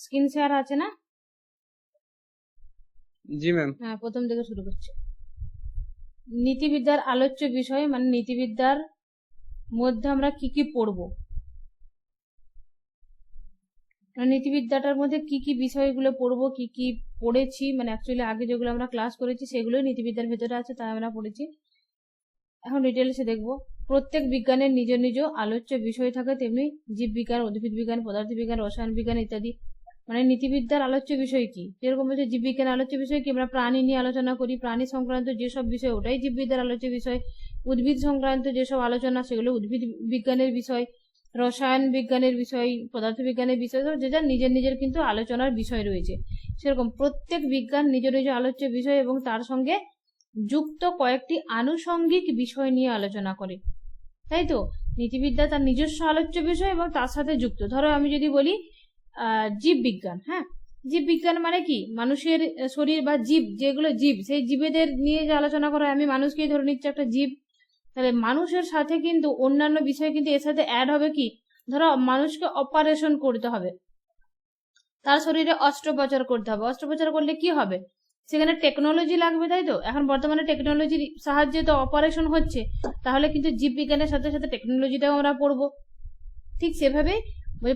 Screen share আছে না? জি ma'am. হ্যাঁ, প্রথম থেকে শুরু করছি। নীতিবিদ্যার আলোচ্য বিষয় মানে নীতিবিদ্যার মধ্যে আমরা কি কি পড়বো, মানে নীতিবিদ্যাটার মধ্যে কি কি বিষয়গুলো পড়বো, কি কি পড়েছি, মানে অ্যাকচুয়ালি আগে যেগুলো আমরা ক্লাস করেছি সেগুলোই নীতিবিদ্যার ভেতরে আছে, তাই আমরা পড়েছি। এখন ডিটেলসে দেখবো। প্রত্যেক বিজ্ঞানের নিজ নিজ আলোচ্য বিষয় থাকে, তেমনি জীববিজ্ঞান, উদ্ভিদ বিজ্ঞান, পদার্থবিজ্ঞান, রসায়ন বিজ্ঞান ইত্যাদি। মানে নীতিবিদ্যার আলোচ্য বিষয় কি, যেরকম হচ্ছে জীববিজ্ঞান আলোচ্য বিষয় কি, আমরা প্রাণী নিয়ে আলোচনা করি, প্রাণী সংক্রান্ত যেসব বিষয় ওটাই জীববিদ্যার আলোচ্য বিষয়। উদ্ভিদ সংক্রান্ত যেসব আলোচনা সেগুলো উদ্ভিদ বিজ্ঞানের বিষয়। রসায়ন বিজ্ঞানের বিষয়, পদার্থ বিজ্ঞানের বিষয়, যে যার নিজের নিজের কিন্তু আলোচনার বিষয় রয়েছে। সেরকম প্রত্যেক বিজ্ঞান নিজ নিজ আলোচ্য বিষয় এবং তার সঙ্গে যুক্ত কয়েকটি আনুষঙ্গিক বিষয় নিয়ে আলোচনা করে, তাই তো? নীতিবিদ্যা তার নিজস্ব আলোচ্য বিষয় এবং তার সাথে যুক্ত। ধরো আমি যদি বলি জীববিজ্ঞান, হ্যাঁ, জীববিজ্ঞান মানে কি, মানুষের শরীর বা জীব, যেগুলো জীব সেই জীবেদের নিয়ে যে আলোচনা করা হয়, আমি মানুষকেই ধরে নিচ্ছি একটা জীব, তাহলে মানুষের সাথে কিন্তু অন্যান্য বিষয় কিন্তু এর সাথে অ্যাড হবে কি, ধরো মানুষকে অপারেশন করতে হবে, তার শরীরে অস্ত্রোপচার করতে হবে, অস্ত্রোপচার করলে কি হবে, সেখানে টেকনোলজি লাগবে, তাই তো? এখন বর্তমানে টেকনোলজির সাহায্যে তো অপারেশন হচ্ছে, তাহলে কিন্তু জীববিজ্ঞানের সাথে সাথে টেকনোলজিটাও আমরা পড়বো। ঠিক সেভাবে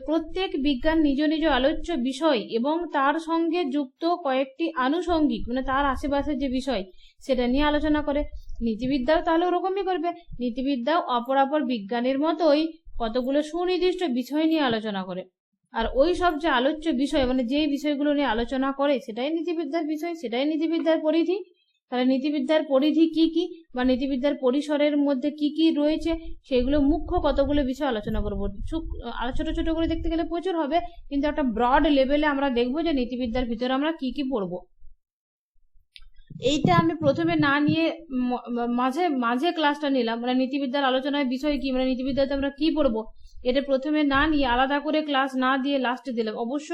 প্রত্যেক বিজ্ঞান নিজ নিজ আলোচ্য বিষয় এবং তার সঙ্গে যুক্ত কয়েকটি আনুষঙ্গিক মানে তার আশেপাশের যে বিষয় সেটা নিয়ে আলোচনা করে। নীতিবিদ্যাও তাহলে ওরকমই করবে, নীতিবিদ্যাও অপরাপর বিজ্ঞানের মতোই কতগুলো সুনির্দিষ্ট বিষয় নিয়ে আলোচনা করে, আর ওই সব যে আলোচ্য বিষয় মানে যে বিষয়গুলো নিয়ে আলোচনা করে সেটাই নীতিবিদ্যার বিষয়, সেটাই নীতিবিদ্যার পরিধি। তাহলে নীতিবিদ্যার পরিধি কি কি বা নীতিবিদ্যার পরিসরের মধ্যে কি কি রয়েছে সেগুলো মুখ্য কতগুলো বিষয় আলোচনা করবো। ছোট ছোট করে দেখতে গেলে প্রচুর হবে, কিন্তু একটা ব্রড লেভেলে আমরা দেখবো যে নীতিবিদ্যার ভিতরে আমরা কি কি পড়বো। এইটা আমি প্রথমে না নিয়ে মাঝে মাঝে ক্লাসটা নিলাম, মানে নীতিবিদ্যার আলোচনায় বিষয় কি, মানে নীতিবিদ্যাতে আমরা কি পড়বো, এটা প্রথমে না নিয়ে আলাদা করে ক্লাস না দিয়ে লাস্টে দিলাম। অবশ্য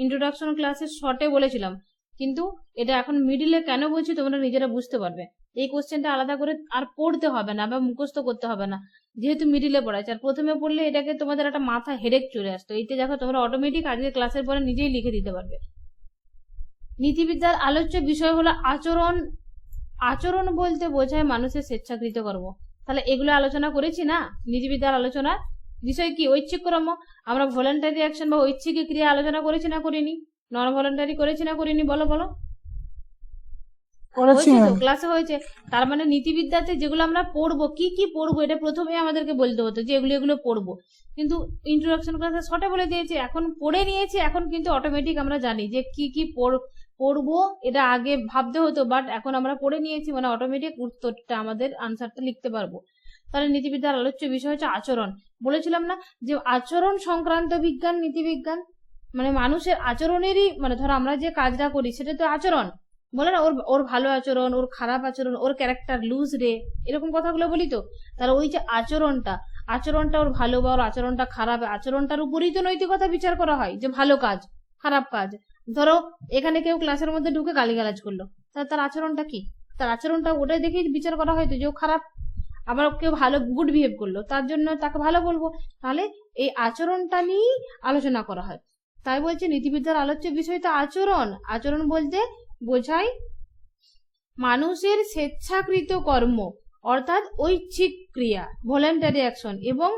ইন্ট্রোডাকশন ক্লাসে শর্টে বলেছিলাম, কিন্তু এটা এখন মিডিলে কেন বলছি তোমরা নিজেরা বুঝতে পারবে। এই কোশ্চেনটা আলাদা করে আর পড়তে হবে না বা মুখস্থ করতে হবে না, যেহেতু মিডিলে পড়াচ্ছে। আর প্রথমে পড়লে এটাকে তোমাদের একটা মাথা হেডেক চলে আসতো, এইটা দেখো তোমরা অটোমেটিক আজকে ক্লাসের পরে নিজেই লিখে দিতে পারবে। নীতিবিদ্যার আলোচ্য বিষয় হলো আচরণ। আচরণ বলতে বোঝায় মানুষের স্বেচ্ছাকৃত কর্ম, তাহলে এগুলো আলোচনা করেছি না। নীতিবিদ্যার আলোচনার বিষয় কি, ঐচ্ছিক কর্ম। আমরা ভলান্টারি অ্যাকশন বা ঐচ্ছিক ক্রিয়া আলোচনা করেছি না করিনি, নন ভলান্টারি করেছি না করিনি, বলো বলো, হয়েছে তো, ক্লাসে হয়েছে। তার মানে নীতিবিদ্যাতে যেগুলো আমরা পড়বো, কি কি পড়বো এটা প্রথমে আমাদেরকে বলতে হতো যে এগুলো এগুলো পড়বো, কিন্তু ইন্ট্রোডাকশন ক্লাসে শর্টে বলে দিয়েছে, এখন পড়ে নিয়েছি, এখন কিন্তু অটোমেটিক আমরা জানি যে কি কি পড়বো। এটা আগে ভাবতে হতো, বাট এখন আমরা পড়ে নিয়েছি, মানে অটোমেটিক উত্তরটা আমাদের আনসারটা লিখতে পারবো। তাহলে নীতিবিদ্যার আলোচ্য বিষয় হচ্ছে আচরণ। বলেছিলাম না যে আচরণ সংক্রান্ত বিজ্ঞান নীতিবিজ্ঞান, মানে মানুষের আচরণেরই, মানে ধরো আমরা যে কাজটা করি সেটা তো আচরণ, বলে না ওর ওর ভালো আচরণ, ওর খারাপ আচরণ, ওর ক্যারেক্টার লুজ রে, এরকম কথাগুলো বলি তো। তাহলে ওই যে আচরণটা ওর ভালো বা ওর আচরণটা খারাপ, আচরণটার উপরেই তো নৈতিকতা বিচার করা হয়, যে ভালো কাজ খারাপ কাজ। ধরো এখানে কেউ ক্লাসের মধ্যে ঢুকে গালিগালাজ করলো, তাহলে তার আচরণটা কি, তার আচরণটা ওটাই দেখেই বিচার করা হয়তো যে ও খারাপ। আবার কেউ ভালো গুড বিহেভ করলো, তার জন্য তাকে ভালো বলবো। তাহলে এই আচরণটা নিয়েই আলোচনা করা হয়। তাই বলছে নীতিবিদ্যার আলোচ্য বিষয় তো আচরণ। আচরণ বলতে বোঝায় মানুষের স্বেচ্ছাকৃত কর্ম, অর্থাৎ ঐচ্ছিক ক্রিয়া, ভলান্টারি অ্যাকশন, এবং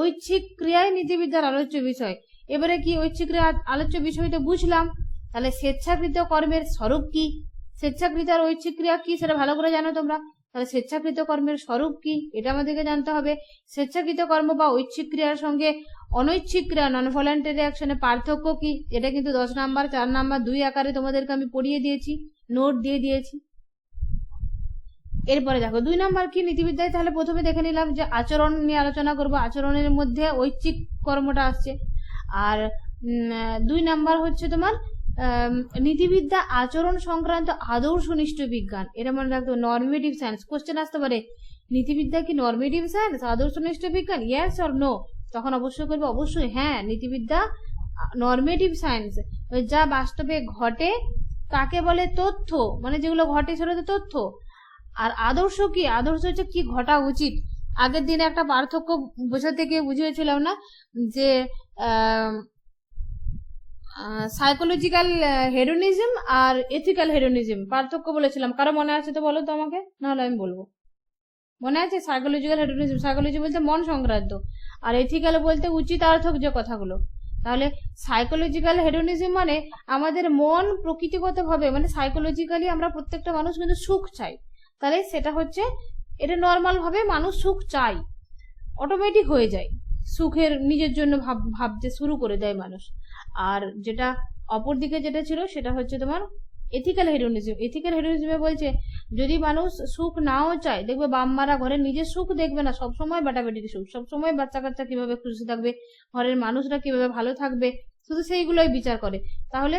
ঐচ্ছিক ক্রিয়ায় নীতিবিদ্যার আলোচ্য বিষয়। এবারে কি ঐচ্ছিক ক্রিয়া আলোচ্য বিষয়টা বুঝলাম, তাহলে স্বেচ্ছাকৃত কর্মের স্বরূপ কি, স্বেচ্ছাকৃত আর ঐচ্ছিক ক্রিয়া কি সেটা ভালো করে জানো তোমরা। তাহলে স্বেচ্ছাকৃত কর্মের স্বরূপ কি এটা আমাদেরকে জানতে হবে। স্বেচ্ছাকৃত কর্ম বা ঐচ্ছিক ক্রিয়ার সঙ্গে অনৈচ্ছিক ক্রিয়া নন ভলান্টারি অ্যাকশনের পার্থক্য কি, এটা কিন্তু 10 নাম্বার 4 নাম্বার 2 আকারে তোমাদেরকে আমি পড়িয়ে দিয়েছি, নোট দিয়ে দিয়েছি। এরপরে দেখো 2 নাম্বার কি নীতিবিদ্যায়, তাহলে প্রথমে দেখে নিলাম যে আচরণ নিয়ে আলোচনা করবো, আচরণের মধ্যে ঐচ্ছিক কর্মটা আসছে। আর 2 নাম্বার হচ্ছে তোমার নীতিবিদ্যা আচরণ সংক্রান্ত আদর্শনিষ্ঠ বিজ্ঞান, এটা মনে রাখতে হবে। নর্মেটিভ সায়েন্স কোশ্চেন আসতে পারে, নীতিবিদ্যা কি নর্মেটিভ সায়েন্স, আদর্শনিষ্ঠ বিজ্ঞান, ইয়েস অর নো, তখন অবশ্যই করবে অবশ্যই হ্যাঁ, নীতিবিদ্যা নর্মেটিভ সায়েন্স, যা বাস্তবে ঘটে তাকে বলে তথ্য, মানে যেগুলো ঘটে সেটা তো তথ্য। আর আদর্শ কি, আদর্শ হচ্ছে কি ঘটা উচিত। আগের দিনে একটা পার্থক্য বোঝাতে গিয়ে বুঝিয়েছিলাম না যে সাইকোলজিক্যাল হেডোনিজম আর এথিক্যাল হেডোনিজম পার্থক্য বলেছিলাম, কারো মনে আছে তো বলো তো আমাকে, নাহলে আমি বলবো। মনে আছে? সাইকোলজিক্যাল হেডোনিজম, সাইকোলজি বলতে মন সংক্রান্ত, আর এথিক্যাল বলতে উচিতার্থক যে কথাগুলো। তাহলে সাইকোলজিক্যাল হেডোনিজম মানে আমাদের মন প্রকৃতিগতভাবে, মানে সাইকোলজিক্যালি আমরা প্রত্যেকটা মানুষ কিন্তু সুখ চাই। তাহলে সেটা হচ্ছে, এটা নর্মাল ভাবে মানুষ সুখ চাই, অটোমেটিক হয়ে যায়, সুখের নিজের জন্য ভাবতে শুরু করে দেয় মানুষ। আর যেটা অপরদিকে যেটা ছিল সেটা হচ্ছে তোমার এথিক্যাল হেডোনিজম। এথিক্যাল হেডোনিজমে বলছে যদি মানুষ সুখ নাও চায়, দেখবে বাম্মারা ঘরের নিজের সুখ দেখবে না, সবসময় বেটাবেটির সুখ, সবসময় বাচ্চা কাচ্চা কিভাবে খুশি থাকবে, ঘরের মানুষরা কিভাবে ভালো থাকবে, শুধু সেইগুলোই বিচার করে। তাহলে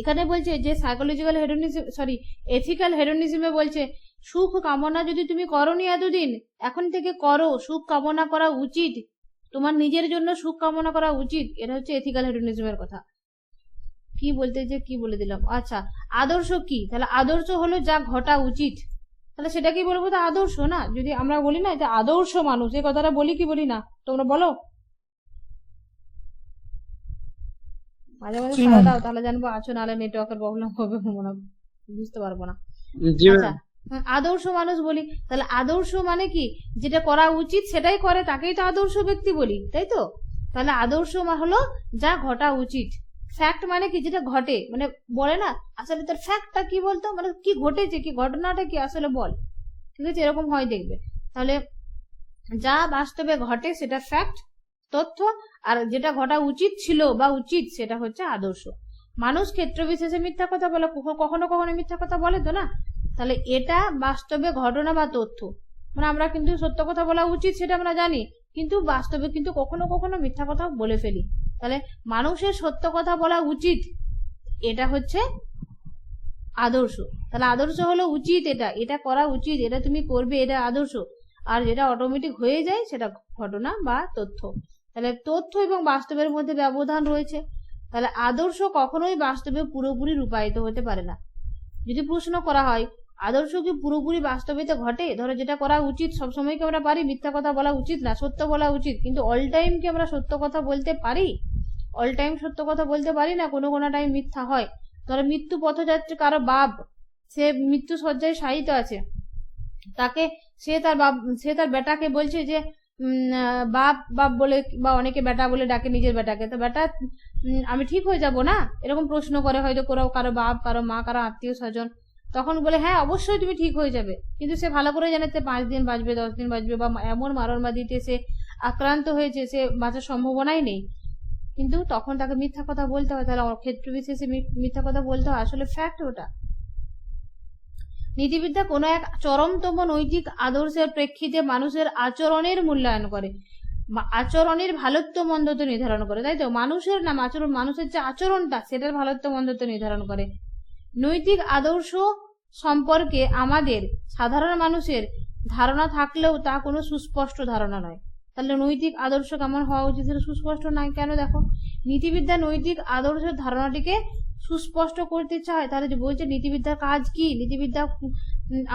এখানে বলছে যে সাইকোলজিক্যাল হেডোনিজম, সরি এথিক্যাল হেডোনিজমে বলছে সুখ কামনা যদি তুমি করোনি এতদিন, এখন থেকে করো, সুখ কামনা করা উচিত, তোমার নিজের জন্য সুখ কামনা করা উচিত। এটা হচ্ছে এথিক্যাল হেডোনিজমের কথা। কি বলতে যে কি বলে দিলাম। আচ্ছা, আদর্শ কি? তাহলে আদর্শ হলো যা ঘটা উচিত, তাহলে সেটাকেই বলবো তো আদর্শ না। যদি আমরা বলি না যে আদর্শ মানুষ, এই কথাটা বলি কি বলি না, তোমরা বলো। মাঝে মাঝে সাড়া দাও, তাহলে জানবো আছো, নাহলে নেটওয়ার্কের প্রবলেম হবে, মনে বুঝতে পারবো না। আচ্ছা, আদর্শ মানুষ বলি, তাহলে আদর্শ মানে কি? যেটা করা উচিত সেটাই করে, তাকেই তো আদর্শ ব্যক্তি বলি, তাই তো? তাহলে আদর্শ হলো যা ঘটা উচিত। ফ্যাক্ট মানে কি? যেটা ঘটে, মানে বলে না আসলে তোর ফ্যাক্টটা কি বলতো, মানে কি ঘটেছে, কি ঘটনাটা কি আসলে বল, ঠিক আছে, এরকম হয় দেখবে। তাহলে যা বাস্তবে ঘটে সেটা ফ্যাক্ট, তথ্য, আর যেটা ঘটা উচিত ছিল বা উচিত সেটা হচ্ছে আদর্শ। মানুষ ক্ষেত্র বিশেষে মিথ্যা কথা বলে, কখনো কখনো মিথ্যা কথা বলে তো না, তাহলে এটা বাস্তবে ঘটনা বা তথ্য, মানে আমরা কিন্তু সত্য কথা বলা উচিত সেটা আমরা জানি, কিন্তু বাস্তবে কিন্তু কখনো কখনো মিথ্যা কথা বলে ফেলি। তাহলে মানুষের সত্য কথা বলা উচিত, এটা হচ্ছে আদর্শ। তাহলে আদর্শ হলো উচিত, এটা এটা করা উচিত, এটা তুমি করবে, এটা আদর্শ। আর যেটা অটোমেটিক হয়ে যায় সেটা ঘটনা বা তথ্য। তাহলে তথ্য এবং বাস্তবের মধ্যে ব্যবধান রয়েছে। তাহলে আদর্শ কখনোই বাস্তবে পুরোপুরি রূপায়িত হতে পারে না। যদি প্রশ্ন করা হয় আদর্শ কি পুরোপুরি বাস্তবেতে ঘটে, ধরো যেটা করা উচিত সবসময় কি আমরা পারি? মিথ্যা কথা বলা উচিত না, সত্য বলা উচিত, কিন্তু অল টাইম কি আমরা সত্য কথা বলতে পারি? অল টাইম সত্য কথা বলতে পারি না, কোনো কোনো টাইম মিথ্যা হয়। ধরো মৃত্যু পথযাত্রী কারো বাপ, সে মৃত্যু শয্যায় শায়িত আছে, তাকে সে তার বেটাকে বলছে যে বাপ বাপ বলে, বা অনেকে বেটা বলে ডাকে নিজের বেটাকে, তো বেটা আমি ঠিক হয়ে যাব না, এরকম প্রশ্ন করে হয়তো কারো বাপ, কারো মা, কারো আত্মীয় স্বজন, তখন বলে হ্যাঁ অবশ্যই তুমি ঠিক হয়ে যাবে, কিন্তু সে ভালো করে জানে 5 দিন বাঁচবে, 10 দিন বাঁচবে, বা এমন মারণবাদীতে সে আক্রান্ত হয়েছে, সে বাঁচার সম্ভাবনাই নেই, কিন্তু তখন তাকে মিথ্যা কথা বলতে হয়। তাহলে ক্ষেত্র বিশেষে মিথ্যা কথা বলতে হয়, আসলে ফ্যাক্ট ওটা। নীতিবিদ্যা কোনো এক চরমতম নৈতিক আদর্শের প্রেক্ষিতে মানুষের আচরণের মূল্যায়ন করে, আচরণের ভালোত্ব মন্দত্ব নির্ধারণ করে, তাই তো? মানুষের নাম আচরণ, মানুষের যে আচরণটা সেটার ভালোত্ব মন্দত্ব নির্ধারণ করে। নৈতিক আদর্শ সম্পর্কে আমাদের সাধারণ মানুষের ধারণা থাকলেও তা কোনো সুস্পষ্ট ধারণা নয়। তাহলে নৈতিক আদর্শ কেমন হওয়া উচিত সেটা সুস্পষ্ট নয়। কেন? দেখো, নীতিবিদ্যা নৈতিক আদর্শের ধারণাটিকে সুস্পষ্ট করতে চায়। তাহলে যে বলছে নীতিবিদ্যার কাজ কি, নীতিবিদ্যা,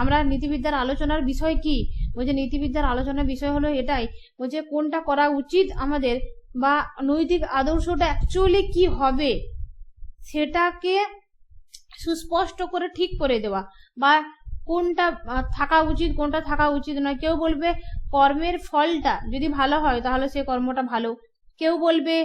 আমরা নীতিবিদ্যার আলোচনার বিষয় কি, বলছে নীতিবিদ্যার আলোচনার বিষয় হলো এটাই, বলছে কোনটা করা উচিত আমাদের, বা নৈতিক আদর্শটা অ্যাকচুয়ালি কি হবে সেটাকে সুস্পষ্ট করে ঠিক করে দেওয়া, বা কোনটা থাকা উচিত কোনটা থাকা উচিত নয়। কেউ বলবে কর্মের ফলটা যদি ভালো হয় তাহলে সে কর্মটা ভালো, কেউ বলবে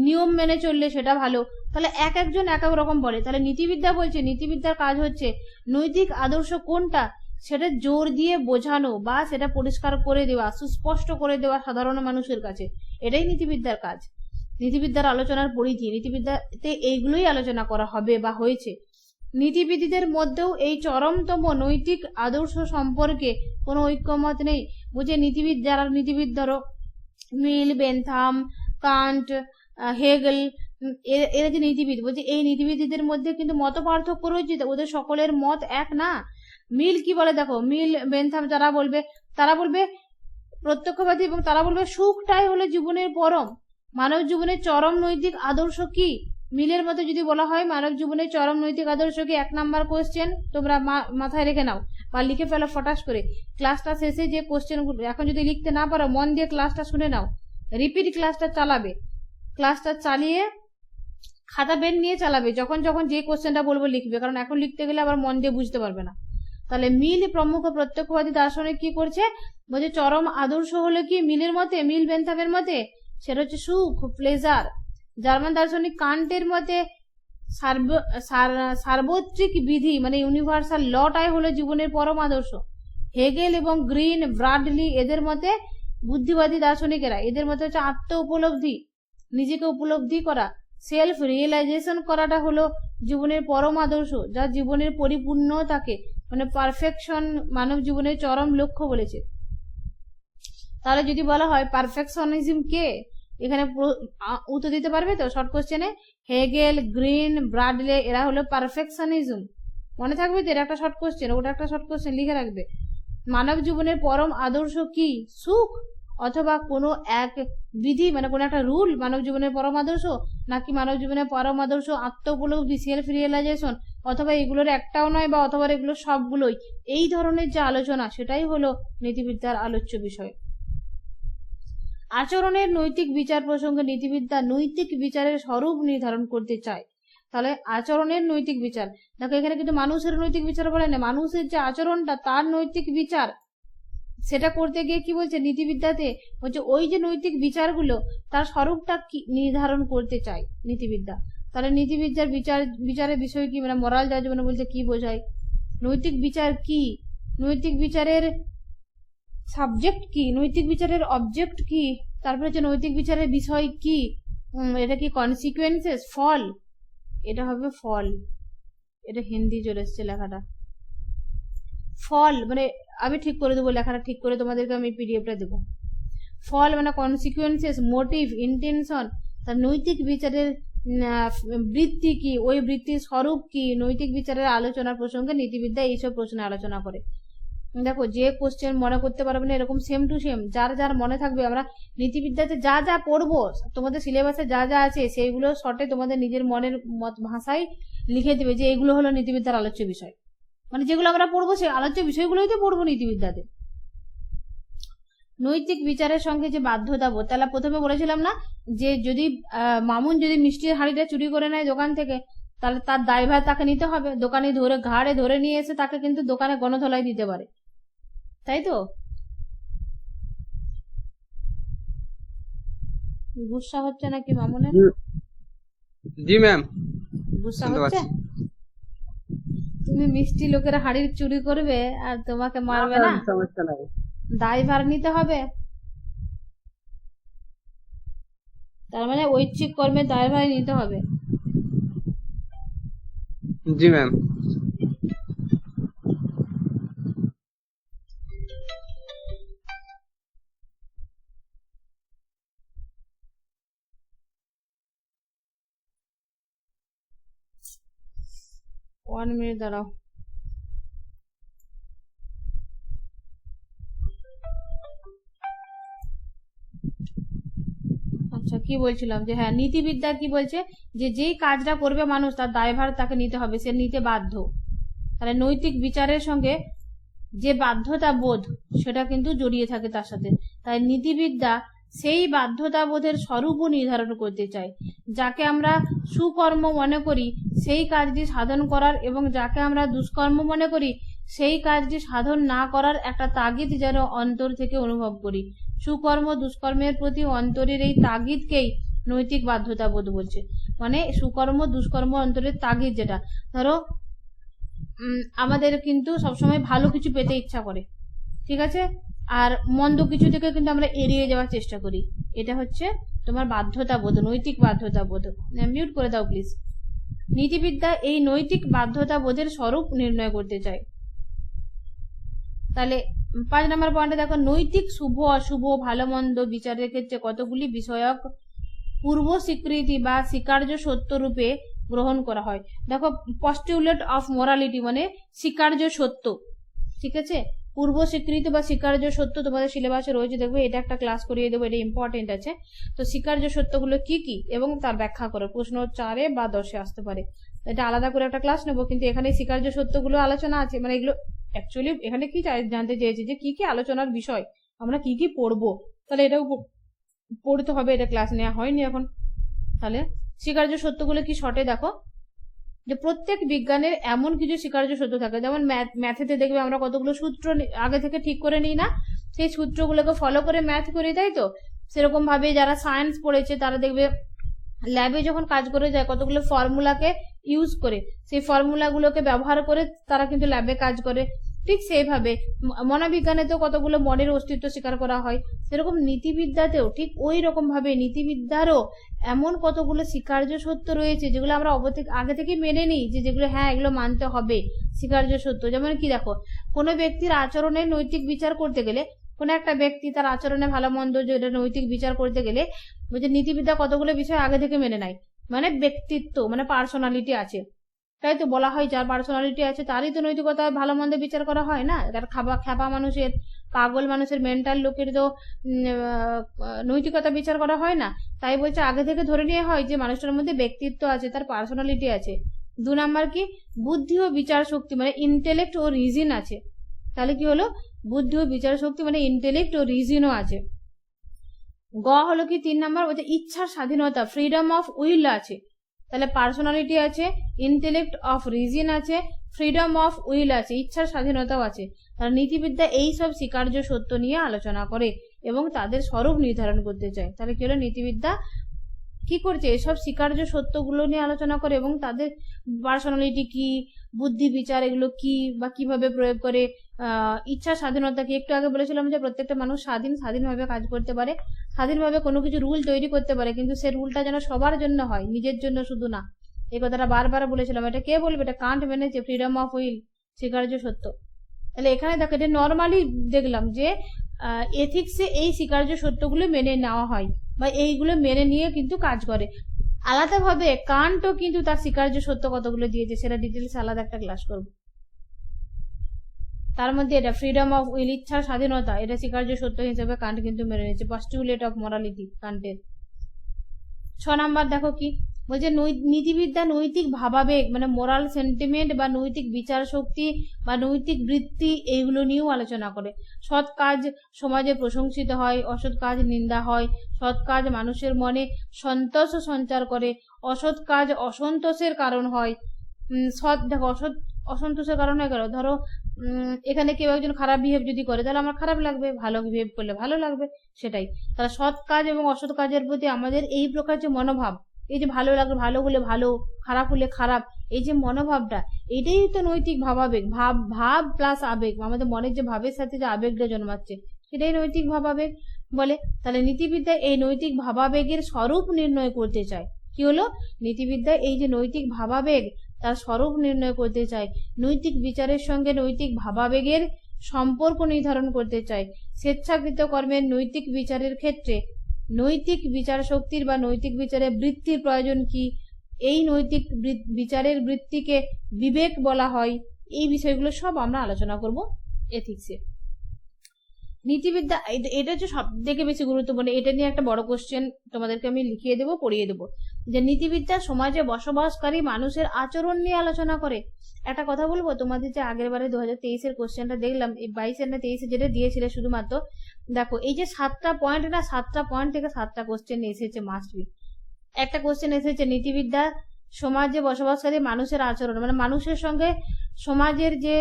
নিয়ম মেনে চললে সেটা ভালো। তাহলে এক একজন এক এক রকম বলে। তাহলে নীতিবিদ্যা বলছে নীতিবিদ্যার কাজ হচ্ছে নৈতিক আদর্শ কোনটা সেটা জোর দিয়ে বোঝানো, বা সেটা পরিষ্কার করে দেওয়া, সুস্পষ্ট করে দেওয়া সাধারণ মানুষের কাছে, এটাই নীতিবিদ্যার কাজ। নীতিবিদ্যার আলোচনার পরিধি, নীতিবিদ্যাতে এইগুলোই আলোচনা করা হবে বা হয়েছে। নীতিবিদদের মধ্যেও এই চরমতম নৈতিক আদর্শ সম্পর্কে কোনো ঐক্যমত নেই। বুঝে নীতিবিদ, যারা নীতিবিদ ধরো মিল, বেনথাম, কান্ট, হেগেল, এরা যে নীতিবিদ, বলছে এই নীতিবিদদের মধ্যে কিন্তু মত পার্থক্য রয়েছে, ওদের সকলের মত এক না। মিল কি বলে দেখো, মিল, বেনথাম যারা বলবে, তারা বলবে প্রত্যক্ষবাদী, এবং তারা বলবে সুখটাই হলো জীবনের পরম, মানব জীবনের চরম নৈতিক আদর্শ কি। মিলের মতো যদি বলা হয় মানব জীবনের চরম নৈতিক আদর্শ কি, 1 নাম্বার কোয়েশ্চেন তোমরা মাথায় রেখে নাও বা লিখে ফেলো ফটাস করে। ক্লাসটা শেষে যে কোয়েশ্চেনগুলো এখন যদি লিখতে না পারো, মন দিয়ে ক্লাসটা শুনে নাও, রিপিট ক্লাসটা চালাবে, ক্লাসটা চালিয়ে খাতা পেন নিয়ে চালাবে, যখন যখন যে কোশ্চেনটা বলবো লিখবে, কারণ এখন লিখতে গেলে আবার মন দিয়ে বুঝতে পারবে না। তাহলে মিল প্রমুখ প্রত্যক্ষবাদী দার্শনিক কি করছে, বলছে চরম আদর্শ হলো কি মিলের মতে, মিল বেনথামের মতে সেটা হচ্ছে সুখ, প্লেজার। জার্মান দার্শনিক কান্টের মতে সার্বত্রিক বিধি মানে ইউনিভার্সাল লটাই হলো জীবনের পরম আদর্শ। হেগেল এবং গ্রিন, ব্রাডলি এদের মতে বুদ্ধিবাদী দার্শনিকেরা, এদের মতে হচ্ছে আত্ম উপলব্ধি, নিজেকে উপলব্ধি করা, সেলফ রিয়েলাইজেশন করাটা হলো জীবনের পরম আদর্শ, যা জীবনের পরিপূর্ণতাকে মানে পারফেকশন মানব জীবনের চরম লক্ষ্য বলেছে। তাহলে যদি বলা হয় পারফেকশনিজম কে, এখানে উত্তর দিতে পারবে তো শর্ট কোশ্চেনে? হেগেল, গ্রিন, ব্রাডলে এরা হলো পারফেকশনিজম। মনে থাকবে তো, এটা একটা শর্ট কোশ্চেন, ওটা একটা শর্ট কোশ্চেন, লিখে রাখবে। মানব জীবনের পরম আদর্শ কি, সুখ, অথবা কোনো এক বিধি মানে কোনো একটা রুল মানব জীবনের পরম আদর্শ, নাকি মানব জীবনের পরম আদর্শ আত্ম উপলব্ধি, সেলফ রিয়েলাইজেশন, অথবা এগুলোর একটাও নয় বা অথবা এগুলো সবগুলোই? এই ধরনের যে আলোচনা সেটাই হলো নীতিবিদ্যার আলোচ্য বিষয়। আচরণের নৈতিক বিচার প্রসঙ্গে নীতিবিদ্যা নৈতিক বিচারের স্বরূপ নির্ধারণ করতে চায়। তাহলে আচরণের নৈতিক বিচার, দেখো এখানে কিন্তু মানুষের নৈতিক বিচার বলে না, মানুষের যে আচরণটা তার নৈতিক বিচার, সেটা করতে গিয়ে কি বলছে নীতিবিদ্যাতে, বলছে ওই যে নৈতিক বিচারগুলো তার স্বরূপটা কি নির্ধারণ করতে চায় নীতিবিদ্যা। তাহলে নীতিবিদ্যার বিচারের বিষয় কি, মানে মোরাল জাজমেন্ট বলছে কি বোঝায়, নৈতিক বিচার কি, নৈতিক বিচারের সাবজেক্ট কি, নৈতিক বিচারের অবজেক্ট কি, তারপরে হচ্ছে নৈতিক বিচারের বিষয় কি, এটা কি কনসিকুয়েন্সেস, ফল, এটা হবে ফল। এটা হিন্দি চলে এসছে লেখাটা, ফল মানে আমি ঠিক করে দেবো লেখাটা, ঠিক করে তোমাদেরকে আমি পিডিএফটা দেবো। ফল মানে কনসিকুয়েন্সেস, মোটিভ, ইন্টেনশন। তার নৈতিক বিচারের বৃত্তি কি, ওই বৃত্তির স্বরূপ কি, নৈতিক বিচারের আলোচনার প্রসঙ্গে নীতিবিদ্যা এইসব প্রশ্নে আলোচনা করে। দেখো যে কোশ্চেন মনে করতে পারবে না এরকম সেম টু সেম যার যার মনে থাকবে, আমরা নীতিবিদ্যাতে যা যা পড়বো তোমাদের সিলেবাসে যা যা আছে সেইগুলো শর্টে তোমাদের নিজের মনের ভাষায় লিখে দেবে যে এগুলো হলো নীতিবিদ্যার আলোচ্য বিষয়, মানে যেগুলো আমরা পড়বো সেই আলোচ্য বিষয়গুলোই তো পড়বো নীতিবিদ্যাতে। নৈতিক বিচারের সঙ্গে যে বাধ্যতাবোধ, তাহলে প্রথমে বলেছিলাম না যে যদি মামুন যদি মিষ্টির হাঁড়িটা চুরি করে নেয় দোকান থেকে, তাহলে তার দায়ভার তাকে নিতে হবে, দোকানে ধরে ঘাড়ে ধরে নিয়ে এসে তাকে কিন্তু দোকানে গণধোলাই দিতে পারে, তাই তো? গুসা হচ্ছে নাকি মামুনের? জি ম্যাম, গুসা হচ্ছে? তুমি মিষ্টি লোকের হাড়ির চুরি করবে আর তোমাকে মারবে না, সমস্যা নাই, দায়ভার নিতে হবে। তার মানে ঐচ্ছিক কর্মের দায়ভার নিতে হবে। জি ম্যাম। ওয়ান মিনিট দাঁড়াও। আচ্ছা কি বলছিলাম, যে হ্যাঁ নীতিবিদ্যা কি বলছে যে যেই কাজটা করবে মানুষ তার দায়ভার তাকে নিতে হবে, সে নিতে বাধ্য। তাহলে নৈতিক বিচারের সঙ্গে যে বাধ্যতা বোধ সেটা কিন্তু জড়িয়ে থাকে তার সাথে। তাই নীতিবিদ্যা সেই বাধ্যতাবোধের স্বরূপও নির্ধারণ করতে চায়। যাকে আমরা সুকর্ম মনে করি সেই কাজটি সাধন করার, এবং যাকে আমরা দুষ্কর্ম মনে করি সেই কাজটি সাধন না করার একটা তাগিদ যেন অন্তর থেকে অনুভব করি। সুকর্ম দুষ্কর্মের প্রতি অন্তরের এই তাগিদকেই নৈতিক বাধ্যতাবোধ বলছে। মানে সুকর্ম দুষ্কর্ম অন্তরের তাগিদ, যেটা ধরো আমাদের কিন্তু সবসময় ভালো কিছু পেতে ইচ্ছা করে, ঠিক আছে, আর মন্দ কিছু থেকে কিন্তু আমরা এড়িয়ে যাওয়ার চেষ্টা করি, এটা হচ্ছে তোমার বাধ্যতাবোধ, নৈতিক বাধ্যতাবোধ। মিউট করে দাও প্লিজ। নীতিবিদ্যা এই নৈতিক বাধ্যতাবোধের স্বরূপ নির্ণয় করতে চায়। তাহলে 5 নম্বর পয়েন্টে দেখো, নৈতিক শুভ অশুভ ভালো মন্দ বিচারের ক্ষেত্রে কতগুলি বিষয়ক পূর্ব স্বীকৃতি বা স্বীকার্য সত্য রূপে গ্রহণ করা হয়। দেখো পস্টিউলেট অফ মোরালিটি মানে স্বীকার্য সত্য, ঠিক আছে, পূর্ব স্বীকৃতি বা স্বীকার্য সত্য তোমাদের সিলেবাসে রয়েছে, দেখবে এটা একটা ক্লাস করিয়ে দেবো, এটা ইম্পর্টেন্ট আছে। তো স্বীকার্য সত্যগুলো কি কি এবং তার ব্যাখ্যা করো, প্রশ্ন 4 বা 10 আসতে পারে, এটা আলাদা করে একটা ক্লাস নেবো, কিন্তু এখানে স্বীকার্য সত্যগুলো আলোচনা আছে, মানে এগুলো অ্যাকচুয়ালি এখানে কি জানতে চেয়েছি যে কি কি আলোচনার বিষয়, আমরা কি কি পড়বো, তাহলে এটাও পড়তে হবে, এটা ক্লাস নেওয়া হয়নি এখন। তাহলে স্বীকার্য সত্যগুলো কি শর্টে দেখো, যে প্রত্যেক বিজ্ঞানের এমন কিছু স্বীকার্য সত্য থাকে, যেমন ম্যাথেতে দেখবে আমরা কতগুলো সূত্র আগে থেকে ঠিক করে নিই না, সেই সূত্রগুলোকে ফলো করে ম্যাথ করি, তাই তো? সেরকম ভাবে যারা সায়েন্স পড়েছে তারা দেখবে ল্যাবে যখন কাজ করে যায় কতগুলো ফর্মুলাকে ইউজ করে, সেই ফর্মুলাগুলোকে ব্যবহার করে তারা কিন্তু ল্যাবে কাজ করে। ঠিক সেইভাবে মনোবিজ্ঞানেতেও কতগুলো মনের অস্তিত্ব স্বীকার করা হয়, সেরকম নীতিবিদ্যাতেও ঠিক ওই রকম ভাবে নীতিবিদ্যারও এমন কতগুলো স্বীকার্য সত্য রয়েছে যেগুলো আমরা আগে থেকে মেনে নিই, যে যেগুলো হ্যাঁ এগুলো মানতে হবে স্বীকার্য সত্য। যেমন কি দেখো, কোনো ব্যক্তির আচরণের নৈতিক বিচার করতে গেলে, কোনো একটা ব্যক্তি তার আচরণে ভালো মন্দ যেটা নৈতিক বিচার করতে গেলে বলছে নীতিবিদ্যা কতগুলো বিষয় আগে থেকে মেনে নেয়, মানে ব্যক্তিত্ব মানে পার্সোনালিটি আছে, তাই তো? বলা হয় যার পার্সোনালিটি আছে তারই তো নৈতিকতা ভালো মন্দ বিচার করা হয় না, তার খ্যাপা মানুষের, পাগল মানুষের, মেন্টাল লোকের তো নৈতিকতা বিচার করা হয় না। তাই বলছে আগে থেকে ধরে নিয়ে হয় যে মানুষটার মধ্যে ব্যক্তিত্ব আছে, তার পার্সোনালিটি আছে। 2 নাম্বার কি, বুদ্ধি ও বিচার শক্তি মানে ইন্টেলেক্ট ও রিজন আছে। তাহলে কি হলো, বুদ্ধি ও বিচার শক্তি মানে ইন্টেলেক্ট ও রিজনও আছে। গ হলো কি 3 নাম্বার, বলছে ইচ্ছার স্বাধীনতা, ফ্রিডম অফ উইল আছে। তাহলে পার্সোনালিটি আছে, ইন্টেলেক্ট অফ রিজন আছে, ফ্রিডম অফ উইল আছে, ইচ্ছার স্বাধীনতাও আছে। তাহলে নীতিবিদ্যা এই সব স্বীকার্য সত্য নিয়ে আলোচনা করে এবং তাদের স্বরূপ নির্ধারণ করতে চায়। তাহলে কি হলো, নীতিবিদ্যা কি করছে, এসব স্বীকার্য সত্যগুলো নিয়ে আলোচনা করে এবং তাদের পার্সোনালিটি কি, বুদ্ধি বিচার এগুলো কি বা কিভাবে প্রয়োগ করে, ইচ্ছা স্বাধীনতা কি। একটু আগে বলেছিলাম যে প্রত্যেকটা মানুষ স্বাধীনভাবে কাজ করতে পারে, স্বাধীনভাবে কোনো কিছু রুল তৈরি করতে পারে, কিন্তু সে রুলটা যেন সবার জন্য হয়, নিজের জন্য শুধু না। এই কথাটা বারবার বলেছিলাম, এটা কে বলবে, এটা কান্ট মেনেছে, ফ্রিডম অফ উইল স্বীকার্য সত্য। তাহলে এখানে দেখো, এটা নর্মালি দেখলাম যে এথিক্সে এই স্বীকার্য সত্যগুলো মেনে নেওয়া হয় বা এইগুলো মেনে নিয়ে কিন্তু কাজ করে। আলাদাভাবে কান্টও কিন্তু তার স্বীকার্য সত্য কতগুলো দিয়েছে, সেটা ডিটেলস আলাদা একটা ক্লাস করব। তার মধ্যে এটা ফ্রিডম অফ উইল, ইচ্ছার স্বাধীনতা, এটা স্বীকার্য সত্য হিসেবে কান্ট কিন্তু মেনে নিয়েছে। পস্টুলেট অফ মরালিটি কান্টের। 6 নাম্বার দেখো কি বলছে, নীতিবিদ্যা নৈতিক ভাবাবেগ মানে মোরাল সেন্টিমেন্ট বা নৈতিক বিচার শক্তি বা নৈতিক বৃত্তি এইগুলো নিয়েও আলোচনা করে। সৎ কাজ সমাজে প্রশংসিত হয়, অসৎ কাজ নিন্দা হয়, সৎ কাজ মানুষের মনে সন্তোষ সঞ্চার করে, অসৎ কাজ অসন্তোষের কারণ হয়। দেখো অসন্তোষের কারণ হয়ে গেল, ধরো এখানে কেউ একজন খারাপ বিহেভ যদি করে তাহলে আমার খারাপ লাগবে, ভালো বিহেভ করলে ভালো লাগবে, সেটাই। তাহলে সৎ কাজ এবং অসৎ কাজের প্রতি আমাদের এই প্রকার যে মনোভাব, এই যে ভালো লাগবে, ভালো হলে ভালো, খারাপ হলে খারাপ, এই যে মনোভাবটা, এটাই তো নৈতিক ভাবাবেগ। ভাব প্লাস আবেগ, আমাদের মনের যে ভাবের সাথে যে আবেগটা জন্মাচ্ছে সেটাই নৈতিক ভাবাবেগ বলে। তাহলে নীতিবিদ্যা এই নৈতিক ভাবাবেগের স্বরূপ নির্ণয় করতে চায়। কি হলো, নীতিবিদ্যা এই যে নৈতিক ভাবাবেগ তার স্বরূপ নির্ণয় করতে চায়, নৈতিক বিচারের সঙ্গে নৈতিক ভাবাবেগের সম্পর্ক নির্ধারণ করতে চায়। স্বেচ্ছাকৃত কর্মের নৈতিক বিচারের ক্ষেত্রে নৈতিক বিচার শক্তির বা নৈতিক বিচারের বৃত্তির প্রয়োজন কি, এই নৈতিক বিচারের বৃত্তিকে বিবেক বলা হয়। এই বিষয়গুলো সব আমরা আলোচনা করব এথিক্সে। নীতিবিদ্যা এটা হচ্ছে সব থেকে বেশি গুরুত্বপূর্ণ, এটা নিয়ে একটা বড় কোশ্চেন তোমাদেরকে আমি লিখিয়ে দেবো, পড়িয়ে দেবো, যে নীতিবিদ্যা সমাজে বসবাসকারী মানুষের আচরণ নিয়ে আলোচনা করে। একটা কথা বলবো, তোমাদের যে আগের বারে 2023-এর কোশ্চেনটা দেখলাম, এই 22-এর না 23-এ যেটা দিয়েছিলে শুধুমাত্র, দেখো এই যে 7টা পয়েন্ট না, 7টা পয়েন্ট থেকে 7টা কোশ্চেন এসেছে মাস্ট বি। একটা কোশ্চেন এসেছে নীতিবিদ্যা সমাজে বসবাসকারী মানুষের আচরণ মানে মানুষের সঙ্গে সমাজের যে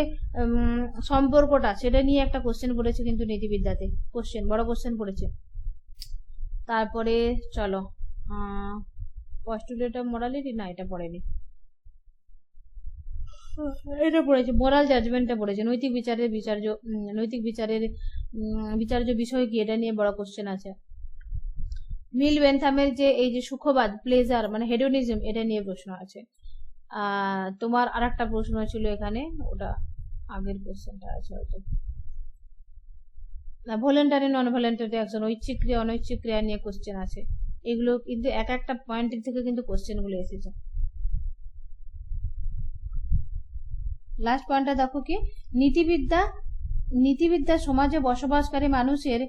সম্পর্কটা সেটা নিয়ে একটা কোশ্চেন পড়েছে কিন্তু নীতিবিদ্যাতে, বড় কোশ্চেন পড়েছে। তারপরে চলো পস্টুলেট অফ মোরালিটি, না এটা পড়েনি, এটা পড়েছে মোরাল জাজমেন্টটা পড়েছে। নৈতিক বিচারের বিচার্য বিষয় কি, এটা নিয়ে বড় কোশ্চেন আছে। মিল বেনথামের যে এই যে সুখবাদ প্লেজার মানে হেডোনিজম, এটা নিয়ে প্রশ্ন আছে। তোমার আর একটা প্রশ্ন ছিল এখানে, ওটা আগের কোশ্চেনটা আছে হয়তো, না ভলেন্টারি নন ভলেন্টারি অ্যাকশন, ঐচ্ছিক ক্রিয়া অনৈচ্ছিক ক্রিয়া নিয়ে কোশ্চেন আছে। এগুলো কিন্তু এক একটা পয়েন্ট থেকে কিন্তু কোশ্চেন গুলো এসেছে। লাস্ট পয়েন্টটা দেখো কি, নীতিবিদ্যা সমাজে বসবাসকারী মানুষের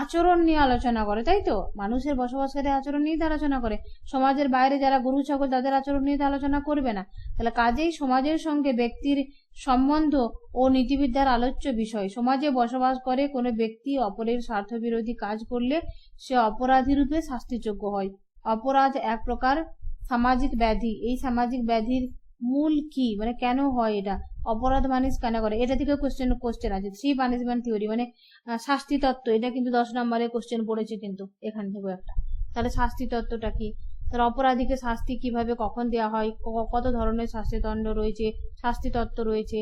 আচরণ নিয়ে আলোচনা করে, তাই তো? মানুষের বসবাসকারী আচরণ নিয়ে আলোচনা করে। সমাজের বাইরে যারা গরু ছাগল তাদের আচরণ নিয়ে আলোচনা করবে না। তাহলে কাজেই সমাজের সঙ্গে ব্যক্তির সম্বন্ধ ও নীতিবিদ্যার আলোচ্য বিষয়। সমাজে বসবাস করে কোনো ব্যক্তি অপরের স্বার্থ বিরোধী কাজ করলে সে অপরাধী রূপে শাস্তিযোগ্য হয়। অপরাধ এক প্রকার সামাজিক ব্যাধি, এই সামাজিক ব্যাধির মূল কি, মানে কেন হয় এটা, অপরাধ মানুষ কেন করে, এটা থেকে কোশ্চেন আছে। 3 পানিশমেন্ট থিওরি মানে শাস্তি তত্ত্ব, এটা কিন্তু 10 নম্বরে কোশ্চেন পড়েছে কিন্তু এখান থেকে একটা। তাহলে শাস্তি তত্ত্বটা কি, তার অপরাধীকে শাস্তি কিভাবে কখন দেওয়া হয়, কত ধরনের শাস্তিদণ্ড রয়েছে, শাস্তি তত্ত্ব রয়েছে,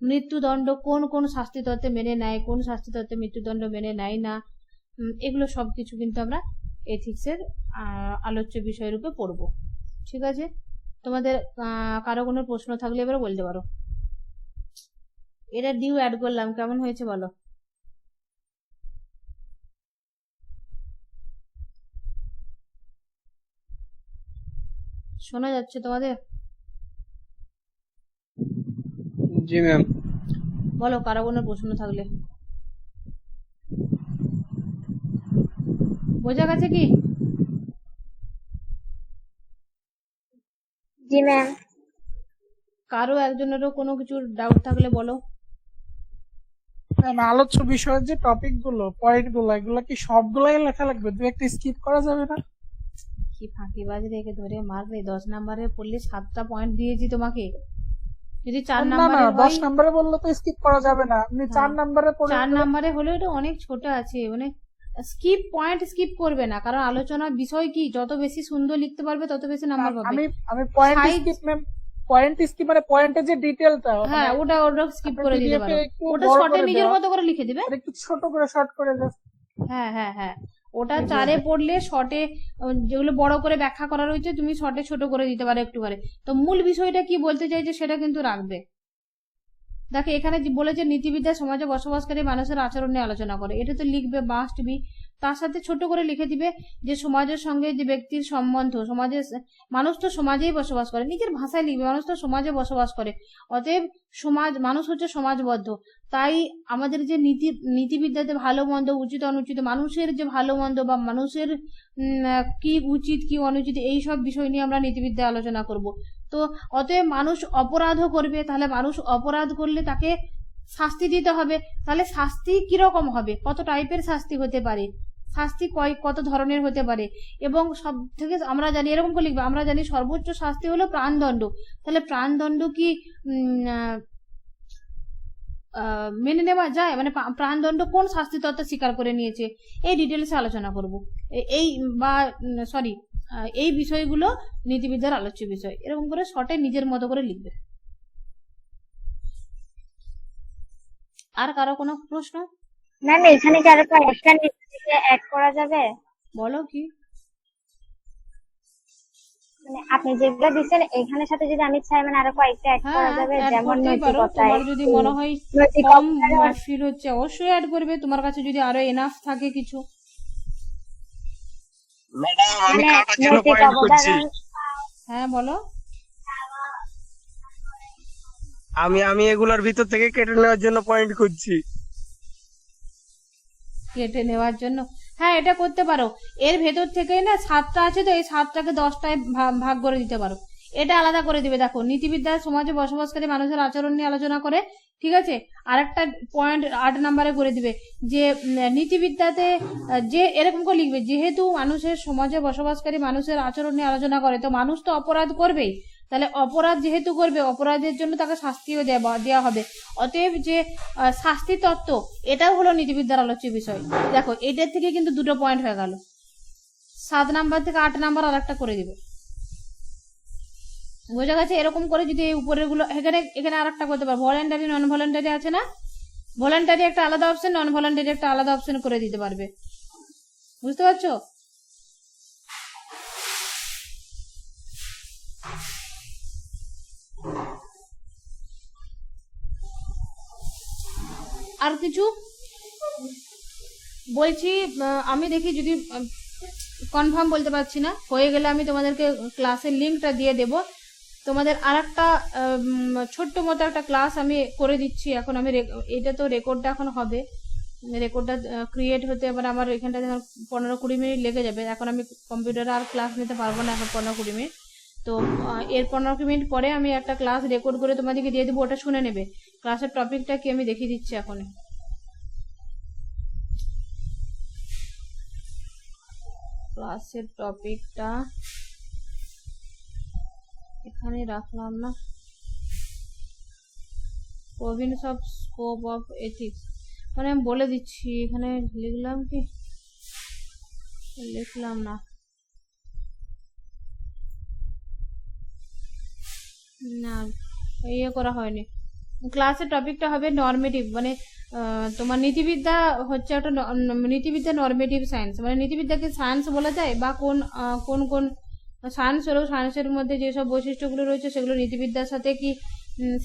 মৃত্যুদণ্ড কোন কোন শাস্তি তত্ত্বে মেনে নেয়, কোন শাস্তি তত্ত্বে মৃত্যুদণ্ড মেনে নেয় না, এগুলো সবকিছু কিন্তু আমরা এথিক্সের আলোচ্য বিষয় রূপে পড়বো। ঠিক আছে, তোমাদের কারো কোনো প্রশ্ন থাকলে এবার বলতে পারো। এটা ডিউ অ্যাড করলাম, কেমন হয়েছে বলো? শোনা যাচ্ছে তোমাদের? জি ম্যাম। বলো কারো কোনো প্রশ্ন থাকলে। বোঝা গেছে কি? জি ম্যাম। কারো একজনেরও কোনো কিছু ডাউট থাকলে বলো। আলোচ্য বিষয়ের যে টপিক গুলো, পয়েন্ট গুলো, এগুলো কি সবগুলাই লেখা লাগবে? দু একটা স্কিপ করা যাবে না? কি ফাঁকিবাজ রেখে ধরে মারবে, 10 নম্বরে পড়লে 7টা পয়েন্ট দিয়েছি তোমাকে, যদি 4 না না, নম্বরে 10 হয়। নম্বরে বললে তো স্কিপ করা যাবে না, আপনি 4 নম্বরে পড়ে 4 নম্বরে হলেও এটা অনেক ছোট আছে, মানে স্কিপ করবে না, কারণ আলোচনার বিষয় কি, যত বেশি সুন্দর লিখতে পারবে তত বেশি নাম্বার পাবে। আমি point Size- skip ma'am, point skip মানে পয়েন্টের যে ডিটেলটা, হ্যাঁ ওটা স্কিপ করে দিতে পারো, একটু ওটা বড় শর্টে করে নিজের দেওয়া, মতো করে লিখে দিবে। আর একটু ছোট করে শর্ট করে just হ্যাঁ হ্যাঁ হ্যাঁ, ওটা 4-এ পড়লে শর্টে যেগুলো বড় করে ব্যাখ্যা করা রয়েছে তুমি শর্টে ছোট করে দিতে পারো একটু করে, তো মূল বিষয়টা কি বলতে চাইছে সেটা কিন্তু রাখবে। দেখো এখানে যে বলেছে নীতিবিদ্যা সমাজে বসবাসকারী মানুষের আচরণ নিয়ে আলোচনা করে, এটা তো লিখবে মাস্ট বি। তার সাথে ছোট করে লিখে দিবে যে সমাজের সঙ্গে যে ব্যক্তির সম্বন্ধ, সমাজের মানুষ তো সমাজেই বসবাস করে, নিজের ভাষায় লিখবে, মানুষ তো সমাজে বসবাস করে, অতএব মানুষ হচ্ছে সমাজবদ্ধ। তাই আমাদের যে নীতিবিদ্যাতে ভালো মন্দ, উচিত অনুচিত, মানুষের যে ভালো মন্দ বা মানুষের কি উচিত কি অনুচিত, এই সব বিষয় নিয়ে আমরা নীতিবিদ্যায় আলোচনা করব। তো অতএব মানুষ অপরাধও করবে, তাহলে মানুষ অপরাধ করলে তাকে শাস্তি দিতে হবে, তাহলে শাস্তি কিরকম হবে, কত টাইপের শাস্তি হতে পারে, শাস্তি কত ধরনের হতে পারে, এবং সব থেকে আমরা জানি এরকম করে লিখবে, আমরা জানি সর্বোচ্চ শাস্তি হলো প্রাণদণ্ড, তাহলে প্রাণদণ্ড কি মেনে নেওয়া যায়, মানে প্রাণদণ্ড কোন শাস্তি তত্ত্ব স্বীকার করে নিয়েছে, এই ডিটেলসে আলোচনা করব। এই বা সরি, এই বিষয়গুলো নীতিবিদ্যার আলোচ্য বিষয়, এরকম করে শর্টে নিজের মতো করে লিখবে। আর কারো কোনো প্রশ্ন? ম্যাম এখানে কি আরো একটা নিচে অ্যাড করা যাবে? বলো কি? মানে আপনি যেগুলো দিচ্ছেন এখানে সাথে যদি আমি চাই মানে আরো কয়েকটা অ্যাড করা যাবে, অ্যাড যেমন করতেই পারো, নৈতিকতা, তোমার যদি মনে হয় কম ফিল হচ্ছে অবশ্যই অ্যাড করবে, তোমার কাছে যদি আরো এনাফ থাকে কিছু। ম্যাডাম আমি মানে কাটার জন্য নৈতিক পয়েন্ট করছি। অবদান। হ্যাঁ বলো। আমি এগুলোর ভিতর থেকে কেটে নেওয়ার জন্য পয়েন্ট করছি। কেটে নেওয়ার জন্য, হ্যাঁ এটা করতে পারো, এর ভেতর থেকেই না 7টা আছে, তো এই 7টাকে 10টায় ভাগ করে দিতে পারো, এটা আলাদা করে দিবে। দেখো নীতিবিদ্যা সমাজে বসবাসকারী মানুষের আচরণ নিয়ে আলোচনা করে, ঠিক আছে, আরেকটা পয়েন্ট 8 নম্বরে করে দিবে যে নীতিবিদ্যাতে যে এরকম করে লিখবে, যেহেতু মানুষের সমাজে বসবাসকারী মানুষের আচরণ নিয়ে আলোচনা করে, তো মানুষ তো অপরাধ করবেই, তাহলে অপরাধ যেহেতু করবে, অপরাধের জন্য তাকে শাস্তিও দেওয়া হবে, অতএব যে শাস্তি তত্ত্ব, এটাও হলো নীতিবিদ্যার আলোচ্য বিষয়। দেখো এটার থেকে কিন্তু 2টো পয়েন্ট হয়ে গেল, 7 নাম্বার থেকে 8 নাম্বার আর একটা করে দিবে, বোঝা গেছে? এরকম করে যদি এই উপরের গুলো, এখানে আর একটা করতে পারো, ভলেন্টারি নন ভলেন্টারি আছে না, ভলেন্টারি একটা আলাদা অপশন, নন ভলেন্টারি একটা আলাদা অপশন করে দিতে পারবে, বুঝতে পারছো? আর কিছু বলছি, আমি দেখি যদি কনফার্ম বলতে পারছি না, হয়ে গেলে আমি তোমাদেরকে ক্লাসের লিঙ্কটা দিয়ে দেব। তোমাদের আর একটা ছোট্ট মতো একটা ক্লাস আমি করে দিচ্ছি এখন, আমি এটা তো রেকর্ডটা এখন হবে, রেকর্ডটা ক্রিয়েট হতে এবার আমার এখানটা 15-20 মিনিট লেগে যাবে, এখন আমি কম্পিউটারে আর ক্লাস নিতে পারবো না এখন 15-20 মিনিট, তো এর 15 মিনিট পরে আমি একটা ক্লাস রেকর্ড করে তোমাদেরকে দিয়ে দেবো, ওটা শুনে নেবে। ক্লাসের টপিকটা কি আমি দেখিয়ে দিচ্ছি এখন। ক্লাসের টপিকটা এখানে রাখলাম না, Province of scope of ethics, মানে আমি বলে দিচ্ছি এখানে লিখলাম কি লিখলাম না, না ইয়ে করা হয়নি। ক্লাসের টপিকটা হবে নরমেটিভ, মানে তোমার নীতিবিদ্যা হচ্ছে একটা নীতিবিদ্যা নরমেটিভ সায়েন্স, মানে নীতিবিদ্যাকে সায়েন্স বলা যায়, বা কোন কোন কোন সায়েন্স হলেও সায়েন্সের মধ্যে যেসব বৈশিষ্ট্যগুলো রয়েছে সেগুলো নীতিবিদ্যার সাথে কি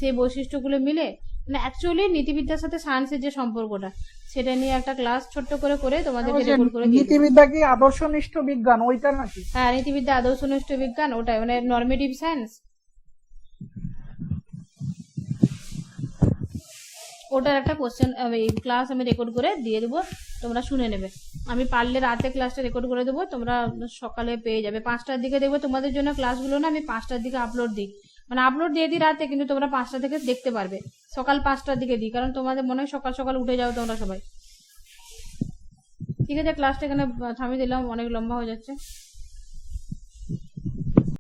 সেই বৈশিষ্ট্যগুলো মিলে, মানে অ্যাকচুয়ালি নীতিবিদ্যার সাথে সায়েন্সের যে সম্পর্কটা সেটা নিয়ে একটা ক্লাস ছোট্ট করে করে তোমাদেরকে ওই যে রেকর্ড করে দিয়ে দেবো। নীতিবিদ্যা কি আদর্শনিষ্ঠ বিজ্ঞান ওইটা নাকি? হ্যাঁ, নীতিবিদ্যা আদর্শনিষ্ঠ বিজ্ঞান, ওটাই মানে নরমেটিভ সায়েন্স, ওটার একটা কোশ্চেন ক্লাস আমি রেকর্ড করে দিয়ে দেবো, তোমরা শুনে নেবে। আমি পারলে রাতে ক্লাসটা রেকর্ড করে দেবো, তোমরা সকালে পেয়ে যাবে। 5টার দিকে দেখবো তোমাদের জন্য ক্লাসগুলো না আমি 5টার দিকে আপলোড দিই, মানে আপলোড দিয়ে দিই রাতে, কিন্তু তোমরা 5টা থেকে দেখতে পারবে। সকাল 5টার দিকে দিই, কারণ তোমাদের মনে হয় সকাল সকাল উঠে যাও তোমরা সবাই। ঠিক আছে, ক্লাসটা এখানে থামিয়ে দিলাম, অনেক লম্বা হয়ে যাচ্ছে।